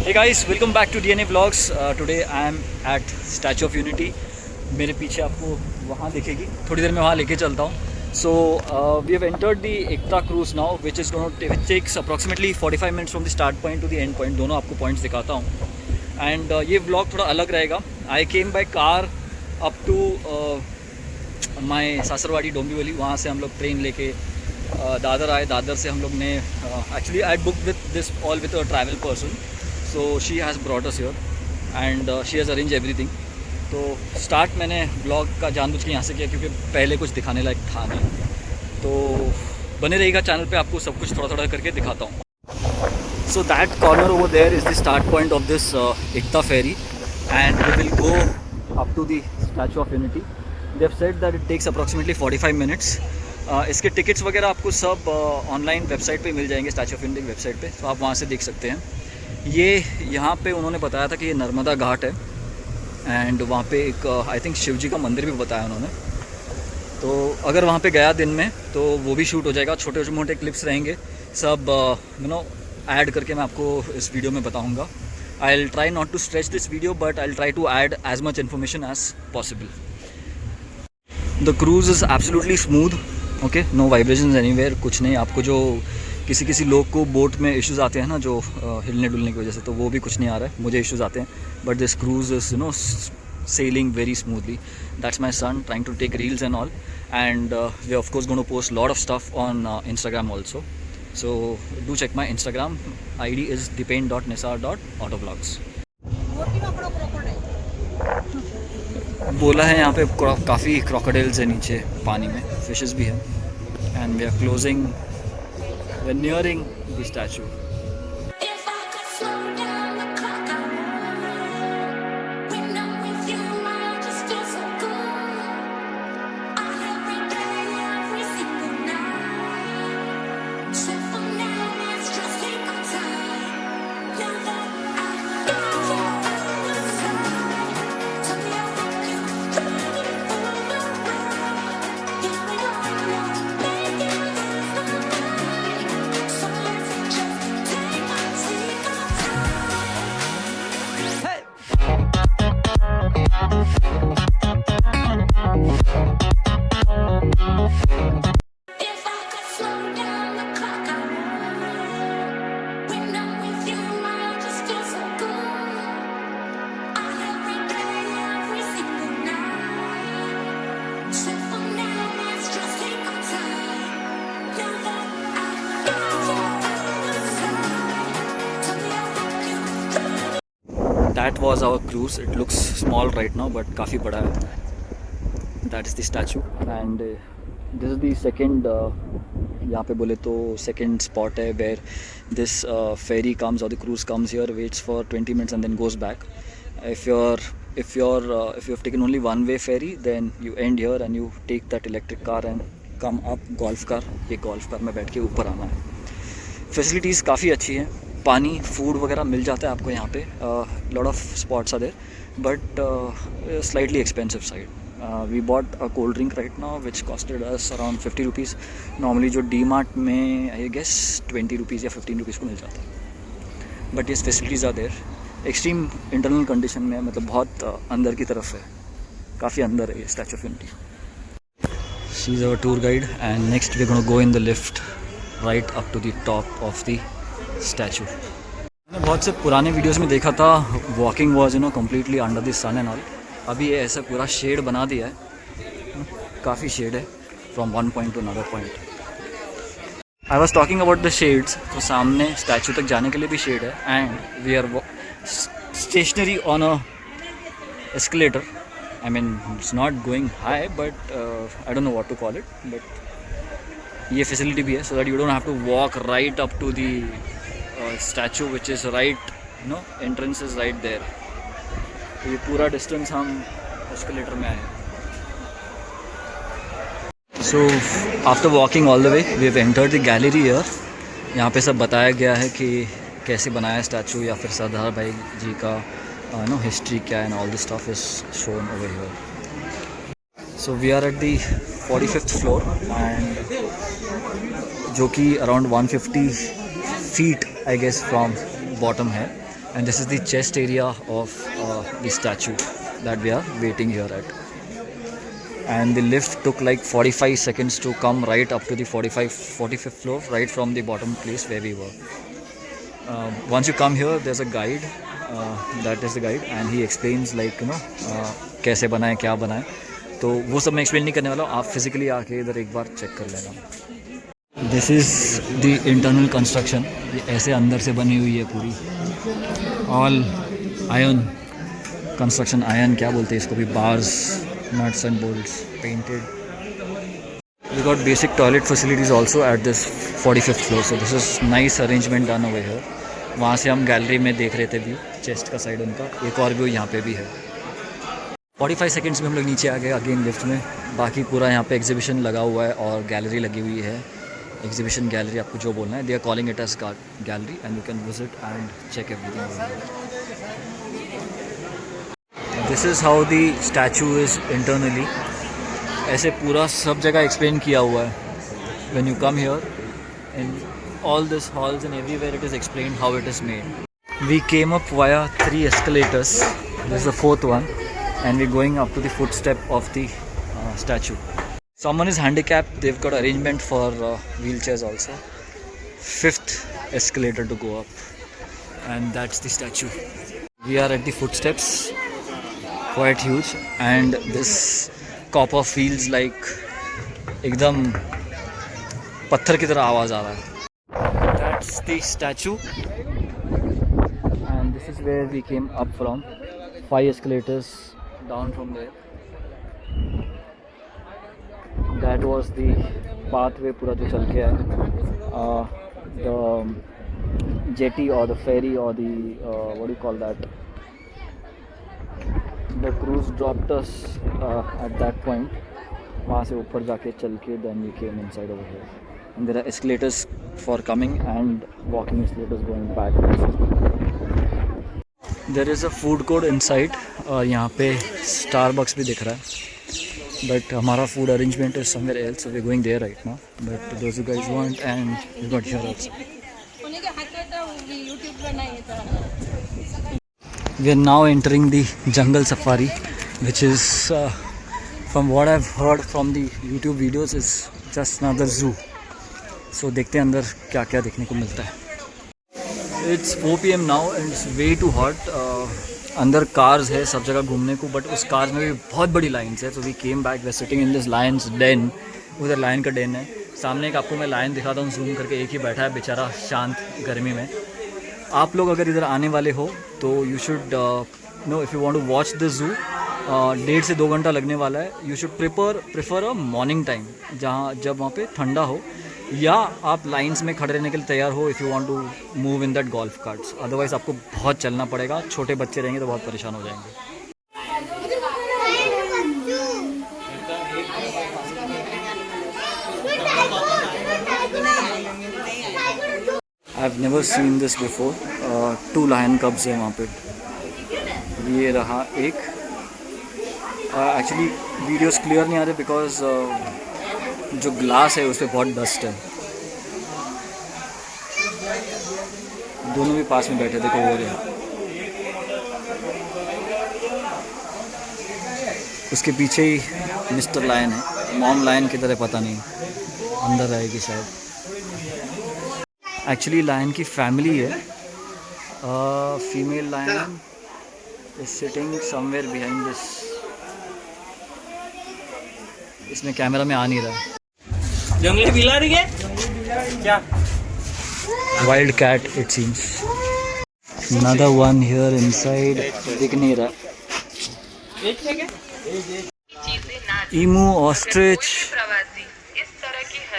Hey guys, welcome back to DNA Vlogs. Today I am at Statue of Unity. मेरे पीछे आपको वहाँ दिखेगी, थोड़ी देर में वहाँ लेके चलता हूँ. So we have entered the Ekta cruise now, which takes approximately 45 minutes from the start point to the end point. दोनों आपको points दिखाता हूँ. And ये vlog थोड़ा अलग रहेगा. I came by car up to my सासरवाड़ी Dombivli. वहाँ से हम लोग ट्रेन लेके दादर आए. दादर से हम लोग ने actually I booked with this all with a travel person. So she has brought us here and she has arranged everything. तो स्टार्ट मैंने ब्लॉग का जानबूझ के यहाँ से किया क्योंकि पहले कुछ दिखाने लायक था नहीं. तो बने रहिएगा चैनल पे, आपको सब कुछ थोड़ा थोड़ा करके दिखाता हूँ. So that corner over there is the start point of this Ekta ferry and we will go up to the Statue of Unity. They have said that it takes approximately 45 minutes. इसके टिकट्स वगैरह आपको सब online website पे मिल जाएंगे, Statue of Unity की website पे, तो आप वहाँ से देख सकते हैं. ये यहाँ पे उन्होंने बताया था कि ये नर्मदा घाट है एंड वहाँ पे एक आई थिंक शिव जी का मंदिर भी बताया उन्होंने. तो अगर वहाँ पे गया दिन में तो वो भी शूट हो जाएगा. छोटे मोटे क्लिप्स रहेंगे, सब ऐड करके मैं आपको इस वीडियो में बताऊँगा. I will try not to stretch this video but I will try to add as much information as possible. The cruise is absolutely smooth. Okay, no vibrations anywhere, कुछ नहीं. आपको जो किसी लोग को बोट में इश्यूज़ आते हैं ना, जो हिलने डुलने की वजह से, तो वो भी कुछ नहीं आ रहा है. मुझे इश्यूज़ आते हैं but this cruise is sailing very smoothly. That's my son trying to take reels and all, and we are of course going to post lot of stuff on Instagram also. So do check my Instagram. ID is dipen.nisar.autovlogs. बोला है यहाँ पे काफ़ी crocodiles है नीचे पानी में, fishes भी है. And we are closing, we are nearing the statue. That was our cruise. It looks small right now but काफ़ी बड़ा है. That is the statue and this is the second यहाँ पे बोले तो second spot है where this ferry comes or the cruise comes here, waits for 20 minutes and then goes back. If you have taken only one way ferry, then you end here and you take that electric car and come up golf car. ये golf car में बैठ के ऊपर आना है. Facilities काफ़ी अच्छी हैं, पानी फूड वगैरह मिल जाता है आपको यहाँ पे. Lot of spots are there but slightly expensive side. We bought a cold drink right now which costed us around 50 rupees. Normally जो डी मार्ट में आई गेस 20 रुपीज़ या 15 रुपीज़ को मिल जाता है. बट ये facilities are there. Extreme internal condition में, मतलब बहुत अंदर की तरफ है, काफ़ी अंदर है ये Statue of Unity. She is our tour guide and next we are gonna go in the lift right up to the top of the statue. मैंने बहुत से पुराने वीडियोस में देखा था walking was completely under the sun and all. अभी ये ऐसा पूरा शेड बना दिया है, काफ़ी शेड है from one point two another point. I was talking about the shades. तो सामने स्टैचू तक जाने के लिए भी शेड है and we are stationary on a escalator. I mean it's not going high but I don't know what to call it, but ये facility भी है so that you don't have to walk right up to the statue which is right, entrance is right there. तो ये पूरा distance हम escalator में आए हैं. So after walking all the way we have entered the gallery here. यहाँ पे सब बताया गया है कि कैसे बनाया स्टैचू या फिर सरदार भाई जी का हिस्ट्री क्या है and all this stuff is shown over here. So we are at the 45th floor and जो कि around 150 feet I guess from bottom है. and this is the chest area of the statue that we are waiting here at. And the lift took like 45 seconds to come right up to the 45th floor, right from the bottom place where we were. Once you come here, there's a guide, that is the guide, and he explains like कैसे बनाए क्या बनाए. तो वो सब मैं explain नहीं करने वाला हूँ, आप फिजिकली आके इधर एक बार चेक कर लेना. This is the internal construction. ये ऐसे अंदर से बनी हुई है पूरी, ऑल आयरन कंस्ट्रक्शन. आयरन क्या बोलते हैं इसको भी, bars, nuts and bolts painted. We got basic toilet facilities also at this 45th floor, so this is nice arrangement done over here. वहाँ से हम गैलरी में देख रहे थे व्यू, चेस्ट का साइड उनका. एक और व्यू यहाँ पे भी है. 45 सेकेंड्स में हम लोग नीचे आ गए अगेन लिफ्ट में. बाकी पूरा यहाँ पे एग्जीबिशन लगा हुआ है और गैलरी लगी हुई है. एग्जीबिशन गैलरी आपको जो बोलना है, they are calling it as gallery and you can visit and check everything. This is how the statue is internally. ऐसे पूरा सब जगह एक्सप्लेन किया हुआ है. When you come here in all this halls and everywhere it is explain how it is made. We came up via 3 escalators. This is the 4th one and we're going up to the footstep of the statue. Someone is handicapped, they've got arrangement for wheelchairs also. 5th escalator to go up and that's the statue. We are at the footsteps, quite huge, and this copper feels like एकदम पत्थर की तरह आवाज़ आ रहा है. That's the statue and this is where we came up from. 5 escalators down from there. That was the pathway पूरा जो चल के आया. The jetty or the ferry or the what do you call that? The cruise dropped us at that point. वहाँ से ऊपर जाके चल के then we came inside over here. And there are escalators for coming and walking escalators going back. There is a food court inside. यहाँ पे Starbucks भी दिख रहा है. But हमारा food arrangement is somewhere else, so we're going there right now. But those you guys want, and we got here also. We are now entering the jungle safari, which is, from what I've heard from the YouTube videos, is just another zoo. So देखते हैं अंदर क्या क्या देखने को मिलता है. It's 4 PM now and it's way too hot. अंदर कार्स है सब जगह घूमने को, बट उस कार्स में भी बहुत बड़ी लाइन्स है. तो we came back, we sitting in this lion's den. उधर लायन का डेन है. सामने एक आपको मैं लायन दिखाता हूँ जूम करके. एक ही बैठा है बेचारा शांत गर्मी में. आप लोग अगर इधर आने वाले हो तो you should know, if you want to watch the zoo, 1.5 से 2 घंटा लगने वाला है. You should prefer a morning time, जहाँ जब वहाँ पे ठंडा हो, या आप लाइंस में खड़े रहने के लिए तैयार हो if you want to move in that golf carts. Otherwise आपको बहुत चलना पड़ेगा. छोटे बच्चे रहेंगे तो बहुत परेशान हो जाएंगे. I have never seen this before. 2 lion cubs है वहाँ पे. ये रहा एक. एक्चुअली वीडियोस क्लियर नहीं आ रहे बिकॉज जो ग्लास है उस पर बहुत डस्ट है. दोनों भी पास में बैठे, देखो वो रहे. उसके पीछे ही मिस्टर लायन है. मॉम लायन किधर है पता नहीं, अंदर रहेगी शायद. एक्चुअली लायन की फैमिली है. Female lion is sitting somewhere behind this. इसमें कैमरा में आ नहीं रहा. जंगली बिलारी है क्या? Wild cat it seems. Another one here inside. दिख नहीं रहा. Emu, ostrich,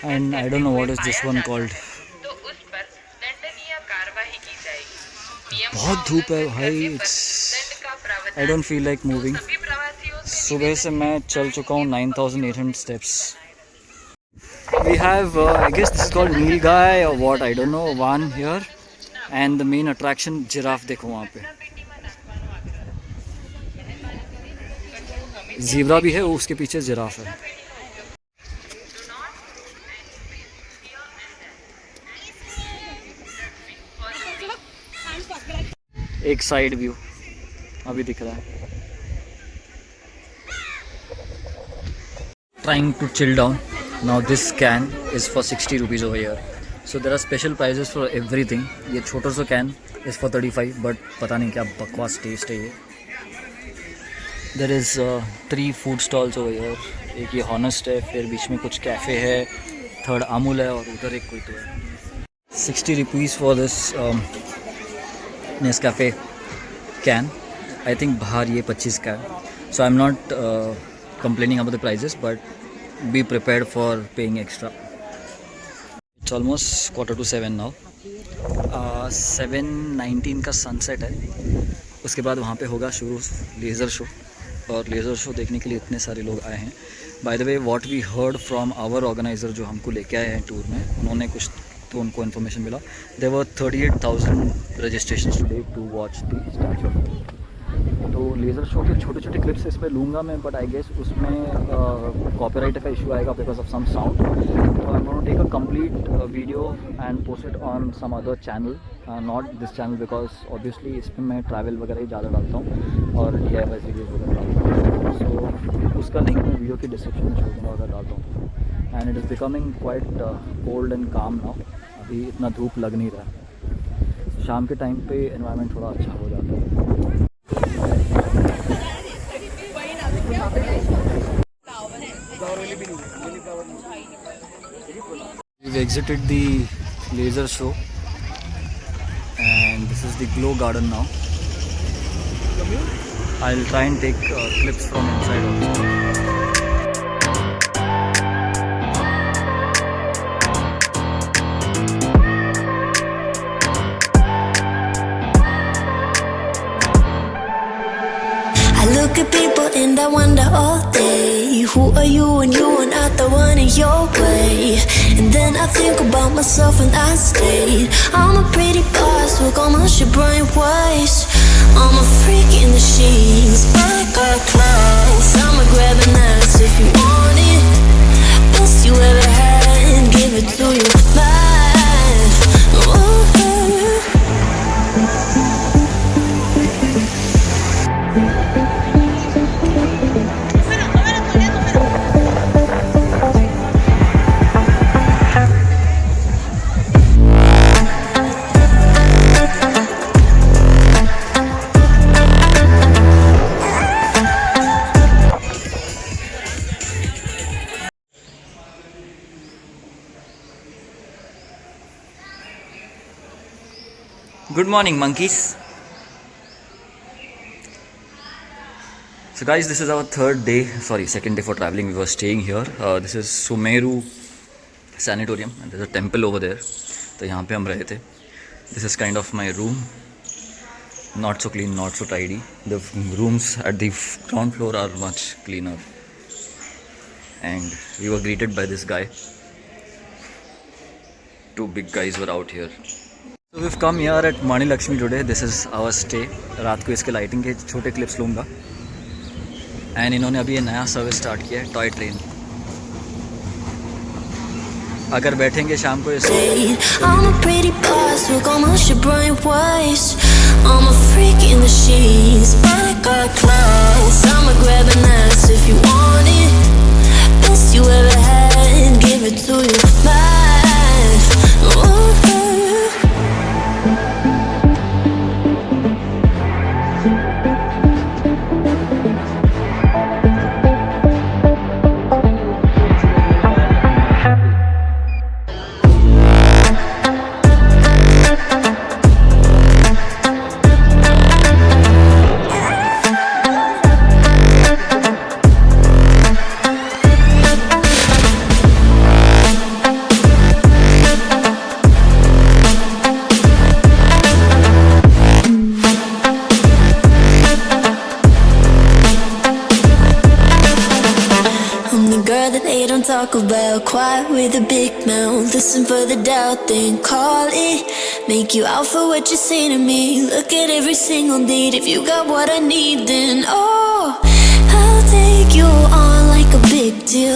and I don't know what is this one called. बहुत धूप है भाई. I don't feel like moving. सुबह से मैं चल चुका हूँ 9,800 steps. We have, I guess this is called Nilgai or what, I don't know, one here. And the main attraction, giraffe. देखो वहाँ पे ज़ीब्रा भी है, उसके पीछे जिराफ है. एक साइड व्यू अभी दिख रहा है. Trying to chill down. Now this can is for 60 rupees over here. So there are special prices for everything. ये छोटा सा can is for 35, but पता नहीं क्या बकवास टेस्ट है ये. There is 3 food stalls over here. एक ये Honest है, फिर बीच में कुछ कैफ़े है, थर्ड अमूल है और उधर एक कोई तो है. 60 rupees for this Nescafe can. I think बाहर ये 25 का है. So I'm not complaining about the prices, but be prepared for paying extra. It's almost 6:45 now. 7:19 का सनसेट है. उसके बाद वहाँ पे होगा शुरू लेज़र शो, और लेज़र शो देखने के लिए इतने सारे लोग आए हैं. By the way what we heard from our organiser जो हमको लेके आए हैं टूर में, उन्होंने कुछ तो उनको इन्फॉर्मेशन मिला. There were 38,000 registrations today to watch the statue. तो लेज़र शो के छोटे छोटे क्लिप्स इसमें लूँगा मैं, बट आई गेस उसमें कॉपीराइट का इशू आएगा बिकॉज ऑफ सम साउंड. तो I am going to take a complete video and post it on some other channel, not this channel, because obviously इसमें मैं ट्रैवल वगैरह ही ज़्यादा डालता हूँ और DIY वीडियोज़ वगैरह डालता हूँ. सो उसका लिंक मैं वीडियो के डिस्क्रिप्शन में छोड़ दूँगा अगर डालता हूँ. And it is becoming quite cold and काम नाउ. अभी इतना धूप लग नहीं रहा. शाम के टाइम पे एनवायरनमेंट थोड़ा अच्छा हो जाता है. We've exited the laser show and this is the glow garden now. I'll try and take clips from inside also. Look at people and I wonder all day, who are you and you are not the one in your way. And then I think about myself and I stayed. I'm a pretty boss, look on my shit bright ways. I'm a freak in the sheets, but I got class. I'ma grab an ass if you want it. Best you ever had, give it to you back. Oh. Good morning, monkeys. So guys, this is our second day for traveling. We were staying here. This is Sumeru Sanatorium and there's a temple over there. तो यहाँ पे हम रहे थे. This is kind of my room. Not so clean, not so tidy. The rooms at the ground floor are much cleaner. And we were greeted by this guy. 2 big guys were out here. So we've come here at Mani Lakshmi today. This is our stay. रात को इसके lighting के छोटे clips लूँगा. And इन्होंने अभी ये नया सर्विस स्टार्ट किया है, टॉय ट्रेन. अगर बैठेंगे शाम को इस I'm a pretty boss, look on my shit bright ways. I'm a freak in the sheets, but I got class. I'ma grab an ass if you want it. Best you ever had, give it to you back. Oh. Talk about quiet with a big mouth. Listen for the doubt, then call it. Make you out for what you say to me. Look at every single date. If you got what I need, then oh, I'll take you on like a big deal.